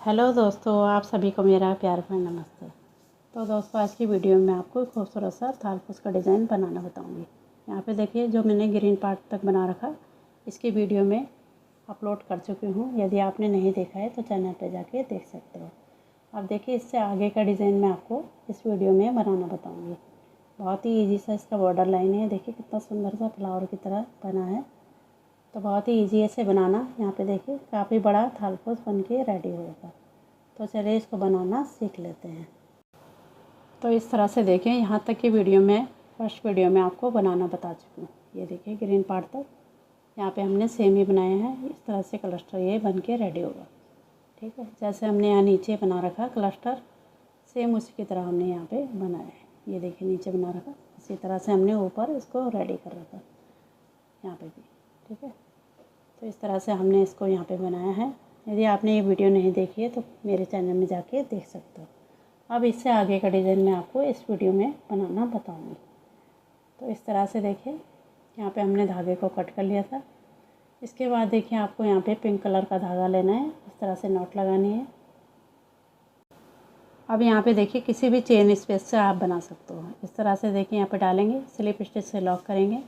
Hello दोस्तों, आप सभी को मेरा प्यार भरा नमस्ते। तो दोस्तों, आज की वीडियो में आपको एक खूबसूरत सा थालपोस का डिज़ाइन बनाना बताऊंगी। यहाँ पे देखिए, जो मैंने ग्रीन पार्ट तक बना रखा, इसकी वीडियो में अपलोड कर चुकी हूँ। यदि आपने नहीं देखा है तो चैनल पे जाके देख सकते हो। अब देखिए, इससे आगे का डिज़ाइन मैं आपको इस वीडियो में बनाना बताऊँगी। बहुत ही ईजी सा इसका बॉर्डर लाइन है। देखिए कितना सुंदर सा फ्लावर की तरह बना है। तो बहुत ही ईजी है इसे बनाना। यहाँ पे देखिए, काफ़ी बड़ा थालपोस बन के रेडी होगा। तो चलिए इसको बनाना सीख लेते हैं। तो इस तरह से देखें, यहाँ तक की वीडियो में फर्स्ट वीडियो में आपको बनाना बता चुकी हूँ। ये देखिए ग्रीन पार्ट तक यहाँ पे हमने सेम ही बनाए हैं। इस तरह से क्लस्टर ये बन के रेडी होगा। ठीक है, जैसे हमने यहाँ नीचे बना रखा क्लस्टर, सेम उसी की तरह हमने यहाँ पे बनाया है। ये देखिए नीचे बना रखा, इसी तरह से हमने ऊपर इसको रेडी कर रखा यहाँ पे भी। ठीक है, तो इस तरह से हमने इसको यहाँ पे बनाया है। यदि आपने ये वीडियो नहीं देखी है तो मेरे चैनल में जाके देख सकते हो। अब इससे आगे का डिज़ाइन मैं आपको इस वीडियो में बनाना बताऊंगी। तो इस तरह से देखिए, यहाँ पे हमने धागे को कट कर लिया था। इसके बाद देखिए, आपको यहाँ पे पिंक कलर का धागा लेना है। इस तरह से नॉट लगानी है। अब यहाँ पे देखिए, किसी भी चेन स्पेस से आप बना सकते हो। इस तरह से देखिए, यहाँ पे डालेंगे, स्लिप स्टिच से लॉक करेंगे।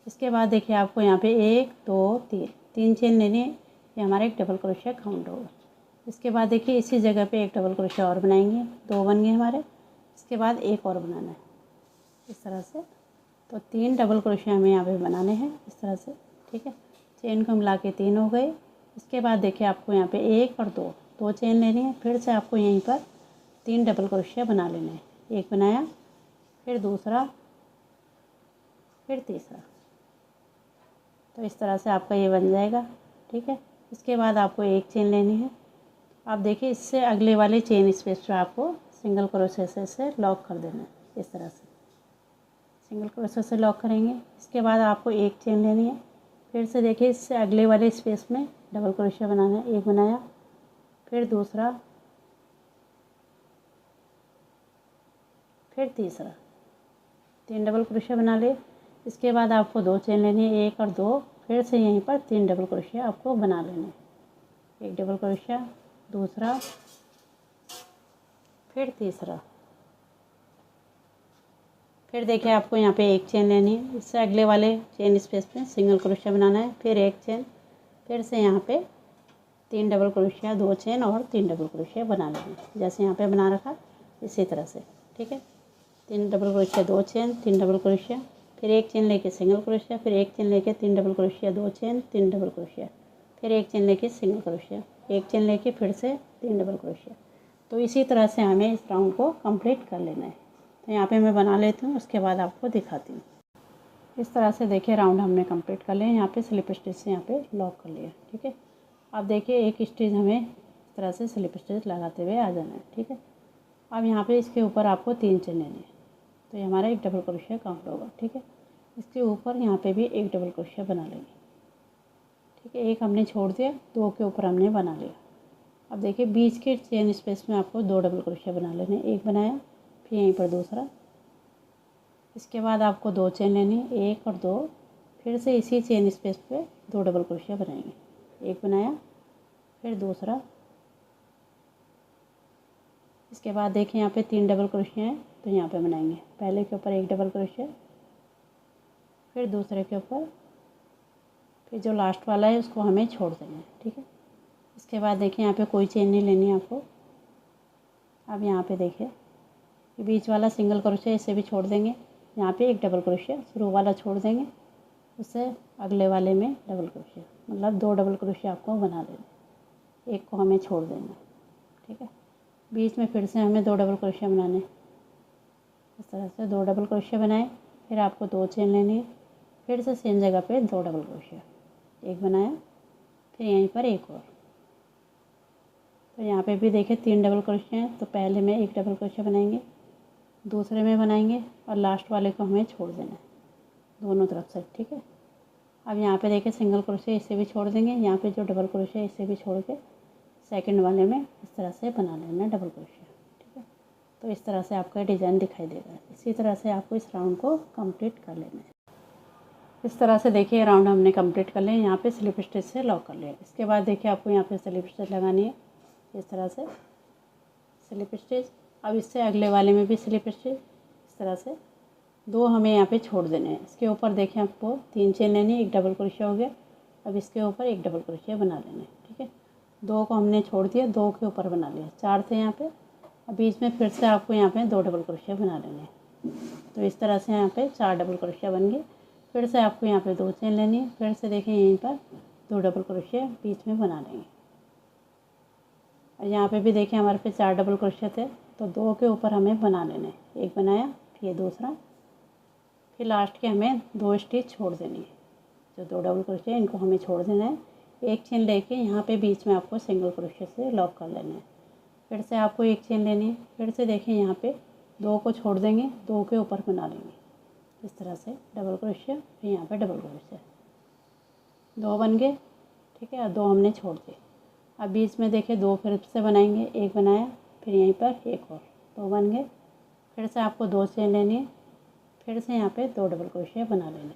इसके बाद देखिए, आपको यहाँ पे 1 2 3 चेन लेनी है। ये हमारा एक डबल क्रोशिया काउंट होगा। इसके बाद देखिए, इसी जगह पे एक डबल क्रोशिया और बनाएंगे। 2 बन गए हमारे। इसके बाद एक और बनाना है इस तरह से। तो 3 डबल क्रोशिया हमें यहाँ पे बनाने हैं इस तरह से। ठीक है, चेन को मिला के 3 हो गए। इसके बाद देखिए, आपको यहाँ पे 1 और 2 चेन लेनी है। फिर से आपको यहीं पर 3 डबल क्रोशिया बना लेने हैं। एक बनाया, फिर दूसरा, फिर तीसरा। तो इस तरह से आपका ये बन जाएगा। ठीक है, इसके बाद आपको एक चेन लेनी है। आप देखिए, इससे अगले वाले चेन स्पेस पर आपको सिंगल क्रोशे से लॉक कर देना है। इस तरह से सिंगल क्रोशे से लॉक करेंगे। इसके बाद आपको एक चेन लेनी है। फिर से देखिए, इससे अगले वाले स्पेस में डबल क्रोशिया बनाना है। एक बनाया, फिर दूसरा, फिर तीसरा। 3 डबल क्रोशिया बना ले। इसके बाद आपको 2 चेन लेनी है, 1 और 2। फिर से यहीं पर 3 डबल क्रोशिया आपको बना लेने हैं। एक डबल क्रोशिया, दूसरा, फिर तीसरा। फिर देखिए, आपको यहाँ पे एक चेन लेनी है। इससे अगले वाले चेन स्पेस पे सिंगल क्रोशिया बनाना है। फिर एक चेन, फिर से यहाँ पे 3 डबल क्रोशिया, 2 चेन और 3 डबल क्रोशिया बना लेंगे, जैसे यहाँ पे बना रखा इसी तरह से। ठीक है, 3 double crochet, 2 chain, 3 double crochet, फिर एक चेन लेके सिंगल क्रोशिया, फिर एक चेन लेके 3 double crochet, 2 chain, 3 double crochet, फिर एक चेन लेके सिंगल क्रोशिया, एक चेन लेके फिर से 3 डबल क्रोशिया। तो इसी तरह से हमें इस राउंड को कंप्लीट कर लेना है। तो यहाँ पे मैं बना लेती हूँ, उसके बाद आपको दिखाती हूँ। इस तरह से देखिए, राउंड हमने कंप्लीट कर लिया। यहाँ पे स्लिप स्टिच से यहाँ पे लॉक कर लिया। ठीक है, अब देखिए, एक स्टिच हमें इस तरह से स्लिप स्टिच लगाते हुए आ जाना है। ठीक है, अब यहाँ पे इसके ऊपर आपको 3 चेन लेने हैं। तो ये हमारा एक डबल क्रोशिया काउंट होगा। ठीक है, इसके ऊपर यहाँ पे भी एक डबल क्रोशिया बना लेंगे। ठीक है, एक हमने छोड़ दिया, 2 के ऊपर हमने बना लिया। अब देखिए, बीच के चेन स्पेस में आपको 2 डबल क्रोशिया बना लेने। एक बनाया, फिर यहीं पर दूसरा। इसके बाद आपको 2 चेन लेनी, 1 और 2। फिर से इसी चेन स्पेस पे 2 डबल क्रोशिया बनाएंगे। एक बनाया, फिर दूसरा। इसके बाद देखिए, यहाँ पे 3 डबल क्रोशिया हैं, तो यहाँ पे बनाएंगे। पहले के ऊपर एक डबल क्रोशिया, फिर दूसरे के ऊपर, फिर जो लास्ट वाला है उसको हमें छोड़ देना है। ठीक है, इसके बाद देखिए, यहाँ पे कोई चेन नहीं लेनी है आपको। अब यहाँ पे देखिए, बीच वाला सिंगल क्रोशिया इसे भी छोड़ देंगे। यहाँ पे एक डबल क्रोशिया शुरू वाला छोड़ देंगे, उससे अगले वाले में डबल क्रोशिया, मतलब 2 डबल क्रोशिया आपको बना देना। एक को हमें छोड़ देना। ठीक है, बीच में फिर से हमें 2 डबल क्रोशिया बनाने। इस तरह से 2 डबल क्रोशिया बनाए। फिर आपको 2 चेन लेनी है। फिर से सेम जगह पे 2 डबल क्रोशिया, एक बनाया, फिर यहीं पर एक और। तो यहाँ पे भी देखिए 3 डबल क्रोशिया हैं। तो पहले में एक डबल क्रोशिया बनाएंगे, दूसरे में बनाएंगे, और लास्ट वाले को हमें छोड़ देना है दोनों तरफ से। ठीक है, अब यहाँ पे देखिए, सिंगल क्रोशिया इसे भी छोड़ देंगे। यहाँ पे जो डबल क्रोशिया इसे भी छोड़ के सेकंड वाले में इस तरह से बना लेना है डबल क्रोशिया। ठीक है, तो इस तरह से आपका डिज़ाइन दिखाई देगा। इसी तरह से आपको इस राउंड को कंप्लीट कर लेना है। इस तरह से देखिए, राउंड हमने कंप्लीट कर लिया। यहाँ पे स्लिप स्टिच से लॉक कर लिया। इसके बाद देखिए, आपको यहाँ पे स्लिप स्टिच लगानी है। इस तरह से स्लिप स्टिच। अब इससे अगले वाले में भी स्लिप स्टिच इस तरह से 2 हमें यहाँ पे छोड़ देने हैं। इसके ऊपर देखें आपको 3 चेन लेनी है, 1 डबल क्रोशिया हो गया। अब इसके ऊपर 1 डबल क्रोशिया बना लेना है, ठीक है। 2 को हमने छोड़ दिया, 2 के ऊपर बना लिया, 4 थे यहाँ पे। अब बीच में फिर से आपको यहाँ पे 2 डबल क्रोशिया बना लेने हैं। तो इस तरह से यहाँ पे 4 डबल क्रोशिया बन गए। फिर से आपको यहाँ पे 2 चेन लेनी है, फिर से देखें यहीं पर 2 डबल क्रोशिया बीच में बना लेंगे। और यहाँ पे भी देखें हमारे पे 4 डबल क्रोशिया थे, तो 2 के ऊपर हमें बना लेना है। एक बनाया, फिर ये दूसरा, फिर लास्ट के हमें 2 स्टिच छोड़ देनी है। जो 2 डबल क्रोशिया इनको हमें छोड़ देना है। एक चेन लेके यहाँ पे बीच में आपको सिंगल क्रोशिया से लॉक कर लेना है। फिर से आपको एक चेन लेनी है, फिर से देखें यहाँ पे 2 को छोड़ देंगे, 2 के ऊपर बना लेंगे इस तरह से डबल क्रोशिया, फिर यहाँ पे डबल क्रोशिया, 2 बन गए, ठीक है। और 2 हमने छोड़ दिए। अब बीच में देखिए 2 फिर से बनाएंगे, एक बनाया, फिर यहीं पर एक और, 2 बन गए। फिर से आपको 2 चेन लेनी है, फिर से यहाँ पे 2 डबल क्रोशिया बना लेने।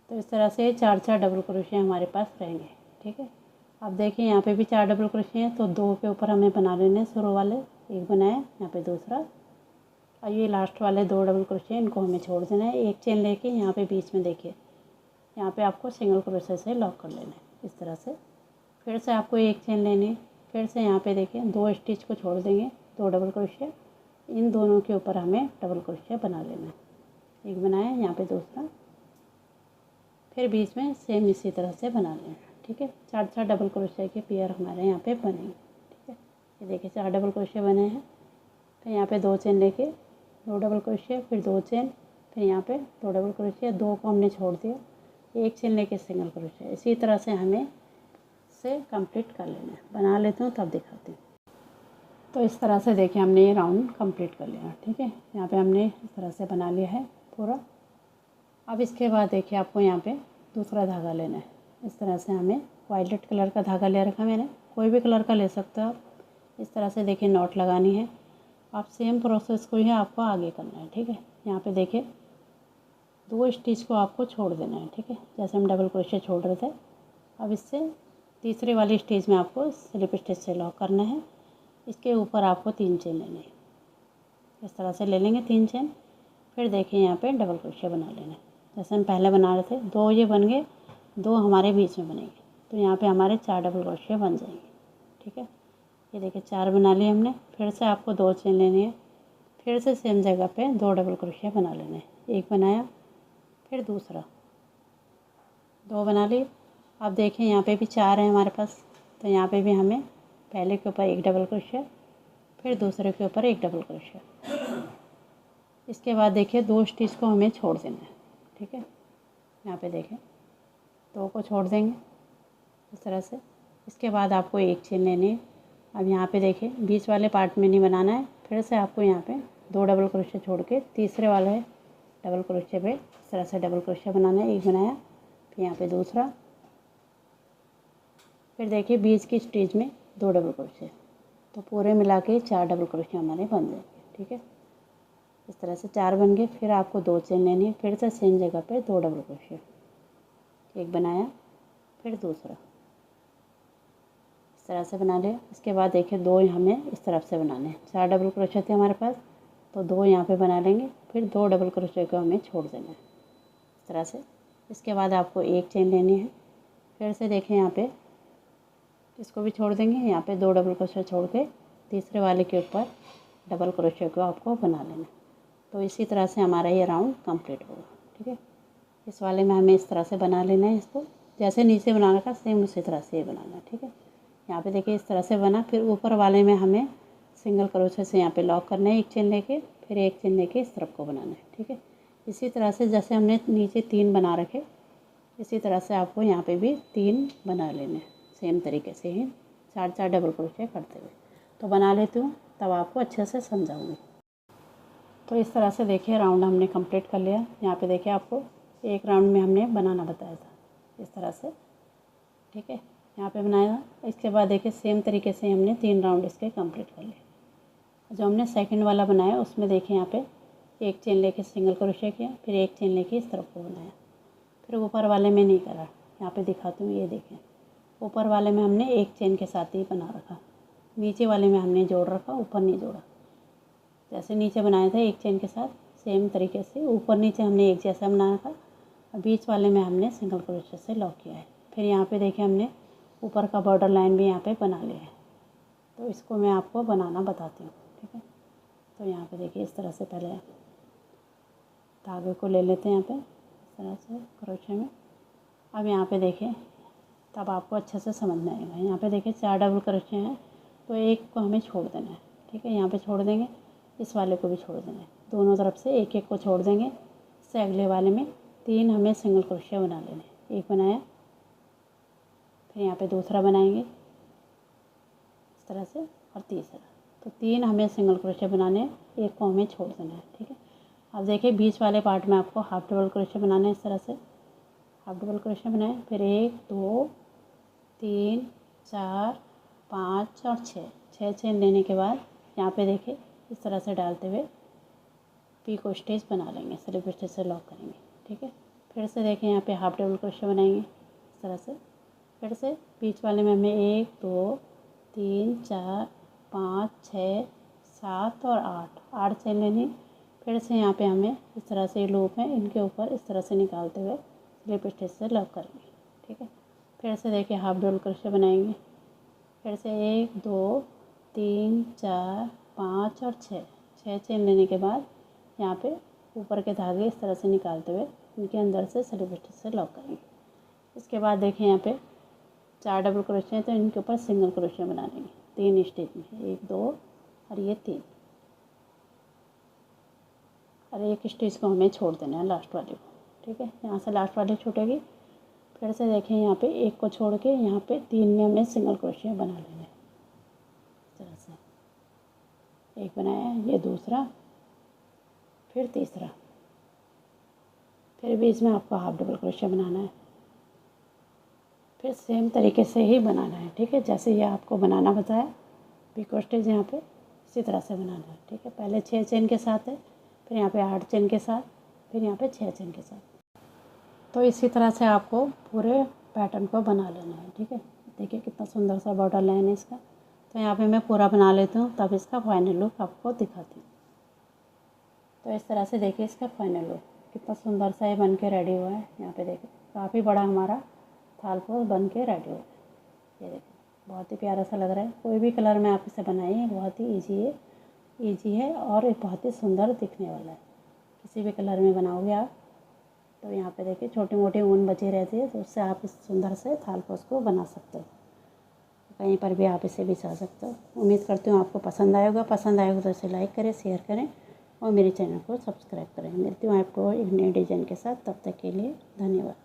तो इस तरह से 4 डबल क्रोशिया हमारे पास रहेंगे, ठीक है। अब देखिए यहाँ पे भी 4 डबल क्रोशिया हैं, तो 2 के ऊपर हमें बना लेने शुरू वाले, एक बनाया, यहाँ पे दूसरा, और ये लास्ट वाले 2 डबल क्रोशिया इनको हमें छोड़ देना है। एक चेन लेके यहाँ पे बीच में देखिए यहाँ पे आपको सिंगल क्रोशिया से लॉक कर लेना है इस तरह से। फिर से आपको एक चेन लेनी है, फिर से यहाँ पे देखिए 2 स्टिच को छोड़ देंगे, 2 डबल क्रोशिया, इन दोनों के ऊपर हमें डबल क्रोशिया बना लेना है। एक बनाया, यहाँ पे दूसरा, फिर बीच में सेम इसी तरह से बना लेना, ठीक है। 4 डबल क्रोशिया के पेयर हमारे यहाँ पे बनेंगे, ठीक है। ये देखिए 4 डबल क्रोशिया बने हैं। फिर यहाँ पे 2 चेन लेके 2 डबल क्रोशिया, फिर 2 चेन, फिर यहाँ पे 2 डबल क्रोशिया, 2 को हमने छोड़ दिया, एक चेन लेके सिंगल क्रोशिया। इसी तरह से हमें से कंप्लीट कर लेना है। बना लेती हूँ तब दिखाती हूँ। तो इस तरह से देखिए हमने ये राउंड कंप्लीट कर लिया, ठीक है। यहाँ पे हमने इस तरह से बना लिया है पूरा। अब इसके बाद देखिए आपको यहाँ पे दूसरा धागा लेना है। इस तरह से हमें वायलेट कलर का धागा ले रखा मैंने, कोई भी कलर का ले सकते हो आप। इस तरह से देखिए नॉट लगानी है। आप सेम प्रोसेस को ही आपको आगे करना है, ठीक है। यहाँ पे देखिए 2 स्टिच को आपको छोड़ देना है, ठीक है। जैसे हम डबल क्रोशिया छोड़ रहे थे, अब इससे तीसरे वाली स्टिच में आपको स्लिप स्टिच से लॉक करना है। इसके ऊपर आपको 3 चेन लेनी है, इस तरह से ले लेंगे 3 चेन। फिर देखिए यहाँ पे डबल क्रोशिया बना लेना है, जैसे हम पहले बना रहे थे। 2 ये बन गए, 2 हमारे बीच में बनेंगे, तो यहाँ पे हमारे 4 डबल क्रोशिया बन जाएंगे, ठीक है। ये देखिए 4 बना लिए हमने। फिर से आपको 2 चेन लेनी है, फिर से सेम जगह पे 2 डबल क्रोशिया बना लेने हैं। एक बनाया, फिर दूसरा, 2 बना लिए। अब देखिए यहाँ पे भी 4 है हमारे पास, तो यहाँ पे भी हमें पहले के ऊपर 1 डबल क्रोशिया, फिर दूसरे के ऊपर 1 डबल क्रोशिया। इसके बाद देखिए 2 स्टिच को हमें छोड़ देना है, ठीक है। यहाँ पे देखें 2 को छोड़ देंगे इस तरह से। इसके बाद आपको एक चेन लेनी है। अब यहाँ पे देखिए बीच वाले पार्ट में नहीं बनाना है, फिर से आपको यहाँ पे 2 डबल क्रोशिया छोड़ के तीसरे वाले डबल क्रोशिया पे इस तरह से डबल क्रोशिया बनाना है। एक बनाया, फिर यहाँ पे दूसरा, फिर देखिए बीच की स्टिच में 2 डबल क्रोशिया, तो पूरे मिला के 4 डबल क्रोशिया हमारे बन जाएंगे, ठीक है। इस तरह से 4 बन गए। फिर आपको 2 चेन लेनी है, फिर से सेम जगह पे 2 डबल क्रोशिया, एक बनाया, फिर दूसरा, इस तरह से बना लिया। इसके बाद देखिए 2 हमें इस तरफ से बनाने हैं। 4 डबल क्रोशिया थे हमारे पास, तो 2 यहाँ पे बना लेंगे, फिर 2 डबल क्रोशिया को हमें छोड़ देना है इस तरह से। इसके बाद आपको एक चेन लेनी है, फिर से देखें यहाँ पे इसको भी छोड़ देंगे, यहाँ पे 2 डबल क्रोशिया छोड़ के तीसरे वाले के ऊपर डबल क्रोशिया को आपको बना लेना। तो इसी तरह से हमारा ये राउंड कंप्लीट होगा, ठीक है। इस वाले में हमें इस तरह से बना लेना है, इसको जैसे नीचे बनाना था सेम उसी तरह से ये बनाना है, ठीक है। यहाँ पे देखिए इस तरह से बना। फिर ऊपर वाले में हमें सिंगल क्रोशिया से यहाँ पे लॉक करना है, एक चेन लेके, फिर एक चेन लेके इस तरफ को बनाना है, ठीक है। इसी तरह से जैसे हमने नीचे 3 बना रखे, इसी तरह से आपको यहाँ पे भी 3 बना लेने हैं, सेम तरीके से ही 4 डबल क्रोशिया करते हुए। तो बना लेती हूँ तब आपको अच्छे से समझाऊँगी। तो इस तरह से देखिए राउंड हमने कंप्लीट कर लिया। यहाँ पे देखिए आपको एक राउंड में हमने बनाना बताया था इस तरह से, ठीक है। यहाँ पे बनाया। इसके बाद देखिए सेम तरीके से हमने 3 राउंड इसके कंप्लीट कर लिए। जो हमने सेकंड वाला बनाया उसमें देखिए यहाँ पे एक चेन लेके सिंगल क्रोशिया किया, फिर एक चेन लेके इस तरफ को बनाया, फिर ऊपर वाले में नहीं करा। यहाँ पे दिखाती हूँ, ये देखें ऊपर वाले में हमने एक चेन के साथ ही बना रखा, नीचे वाले में हमने जोड़ रखा, ऊपर नहीं जोड़ा। जैसे नीचे बनाया था एक चेन के साथ, सेम तरीके से ऊपर नीचे हमने एक जैसा बना रखा और बीच वाले में हमने सिंगल क्रोशे से लॉक किया है। फिर यहाँ पे देखिए हमने ऊपर का बॉर्डर लाइन भी यहाँ पे बना लिया है। तो इसको मैं आपको बनाना बताती हूँ, ठीक है। तो यहाँ पे देखिए इस तरह से पहले धागे को ले लेते हैं यहाँ पे इस तरह से क्रोशे में। अब यहाँ पे देखिए तब आपको अच्छे से समझ में आएगा। यहाँ पे देखिए 4 डबल क्रोशे हैं, तो एक को हमें छोड़ देना है, ठीक है। यहाँ पे छोड़ देंगे, इस वाले को भी छोड़ देना है, दोनों तरफ से एक एक को छोड़ देंगे। इससे अगले वाले में 3 हमें सिंगल क्रोशे बना लेने। एक बनाया, फिर यहाँ पे दूसरा बनाएंगे इस तरह से और तीसरा। तो 3 हमें सिंगल क्रोशे बनाने हैं, एक को हमें छोड़ देना है, ठीक है। अब देखिए बीच वाले पार्ट में आपको हाफ डबल क्रोशे बनाना है। इस तरह से हाफ डबल क्रोशे बनाए, फिर 1 2 3 4 5 और 6 चेन लेने के बाद यहाँ पे देखिए इस तरह से डालते हुए पीको स्टिच बना लेंगे, स्लिप स्टिच से लॉक करेंगे, ठीक है। फिर से देखिए यहाँ पे हाफ डबल क्रोशे बनाएंगे इस तरह से। फिर से बीच वाले में हमें 1 2 3 4 5 6 7 और 8 चेन लेनी। फिर से यहाँ पे हमें इस तरह से लूप है, इनके ऊपर इस तरह से निकालते हुए स्लिप स्टिच से लॉक करेंगे, ठीक है। फिर से देखिए हाफ डबल क्रोशे बनाएंगे। फिर से 1 2 3 4 5 और 6 चेन लेने के बाद यहाँ पे ऊपर के धागे इस तरह से निकालते हुए इनके अंदर से स्लिप स्टिच से लॉक करेंगे। इसके बाद देखिए यहाँ पे 4 डबल क्रोशे हैं, तो इनके ऊपर सिंगल क्रोशे बना लेंगे 3 स्टिच में, 1 2 और ये 3, और एक स्टिच को हमें छोड़ देना है लास्ट वाले को, ठीक है। यहाँ से लास्ट वाली छूटेगी। फिर से देखिए यहाँ पे एक को छोड़ के यहाँ पे 3 में हमें सिंगल क्रोशे बना लेना है इस तरह से। एक बनाया, ये दूसरा, फिर तीसरा, फिर बीच में आपको हाफ डबल क्रोशे बनाना है। फिर सेम तरीके से ही बनाना है, ठीक है। जैसे ये आपको बनाना बताया पीको स्टिच यहाँ पे इसी तरह से बनाना है, ठीक है। पहले 6 चेन के साथ है, फिर यहाँ पे 8 चेन के साथ, फिर यहाँ पे 6 चेन के साथ। तो इसी तरह से आपको पूरे पैटर्न को बना लेना है, ठीक है। देखिए कितना सुंदर सा बॉर्डर लाइन है इसका। तो यहाँ पे मैं पूरा बना लेती हूँ, तब इसका फाइनल लुक आपको दिखाती हूँ। तो इस तरह से देखिए इसका फाइनल लुक कितना सुंदर सा ये बन के रेडी हुआ है। यहाँ पे देखिए काफ़ी बड़ा हमारा थालपोस बन के रेडी हुआ है। ये देखिए बहुत ही प्यारा सा लग रहा है। कोई भी कलर में आप इसे बनाइए, बहुत ही ईजी है और ये बहुत ही सुंदर दिखने वाला है। किसी भी कलर में बनाओगे आप। तो यहाँ पे देखिए छोटी मोटी ऊन बची रहती है, तो उससे आप इस सुंदर से थालपोस को बना सकते हो। कहीं पर भी आप इसे बिछा सकते हो। उम्मीद करती हूँ आपको पसंद आएगा। पसंद आएगा तो इसे लाइक करें, शेयर करें और मेरे चैनल को सब्सक्राइब करें। मिलती हूँ आपको एक नए डिज़ाइन के साथ। तब तक के लिए धन्यवाद।